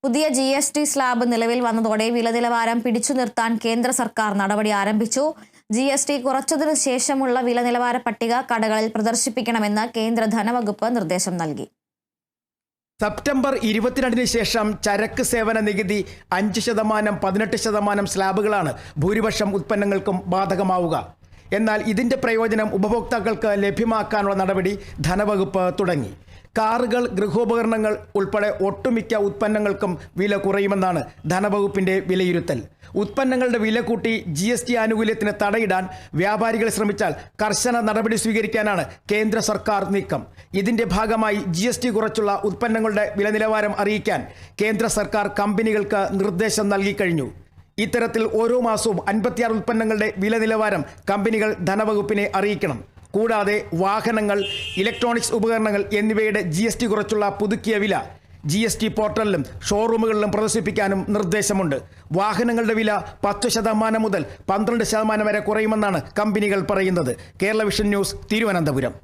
പുതിയ GST slab നിലവിൽ വന്നതോടെ വില നിലവാരം പിടിച്ചു നിർത്താൻ കേന്ദ്ര സർക്കാർ നടപടി ആരംഭിച്ചു. GST കുറച്ചതിനു ശേഷമുള്ള വില നിലവാര പട്ടിക കടകളിൽ പ്രദർശിപ്പിക്കണമെന്ന് കേന്ദ്ര ധനവകുപ്പ് നിർദ്ദേശം നൽകി. സെപ്റ്റംബർ 22 ശേഷം ചരക്ക് സേവന നികുതി 5%, 18% സ്ലാബുകളാണ് ഭൂരിപക്ഷം ഉൽപ്പന്നങ്ങൾക്കും ബാധകമാവുക. എന്നാൽ ഇതിന്റെ പ്രയോജനം ഉപഭോക്താക്കൾക്ക് ലഭ്യമാക്കാനുള്ള നടപടി ധനവകുപ്പ് തുടങ്ങി. കാറുകൾ, ഗൃഹോപകരണങ്ങൾ ഉൾപ്പെടെ ഒട്ടുമിക്ക ഉൽപ്പന്നങ്ങൾക്കും വില കുറയുമെന്നാണ് ധനവകുപ്പിന്റെ വിലയിരുത്തൽ. ഉൽപ്പന്നങ്ങളുടെ വില കൂട്ടി GST ആനുകൂല്യത്തിന് തടയിടാൻ വ്യാപാരികൾ ശ്രമിച്ചാൽ കർശന നടപടി സ്വീകരിക്കാനാണ് കേന്ദ്ര സർക്കാർ നീക്കം. ഇതിന്റെ ഭാഗമായി GST കുറച്ചുള്ള ഉൽപ്പന്നങ്ങളുടെ വില നിലവാരം അറിയിക്കാൻ കേന്ദ്ര സർക്കാർ കമ്പനികൾക്ക് നിർദ്ദേശം നൽകിക്കഴിഞ്ഞു. ഇത്തരത്തിൽ ഓരോ മാസവും 56 ഉൽപ്പന്നങ്ങളുടെ വില നിലവാരം കമ്പനികൾ ധനവകുപ്പിനെ അറിയിക്കണം. കൂടാതെ വാഹനങ്ങൾ, ഇലക്ട്രോണിക്സ് ഉപകരണങ്ങൾ എന്നിവയുടെ GST കുറച്ചുള്ള പുതുക്കിയ വില GST പോർട്ടലിലും ഷോറൂമുകളിലും പ്രദർശിപ്പിക്കാനും നിർദ്ദേശമുണ്ട്. വാഹനങ്ങളുടെ വില 10% മുതൽ 12% വരെ കുറയുമെന്നാണ് കമ്പനികൾ പറയുന്നത്. Kerala vision news, Thiruvananthapuram.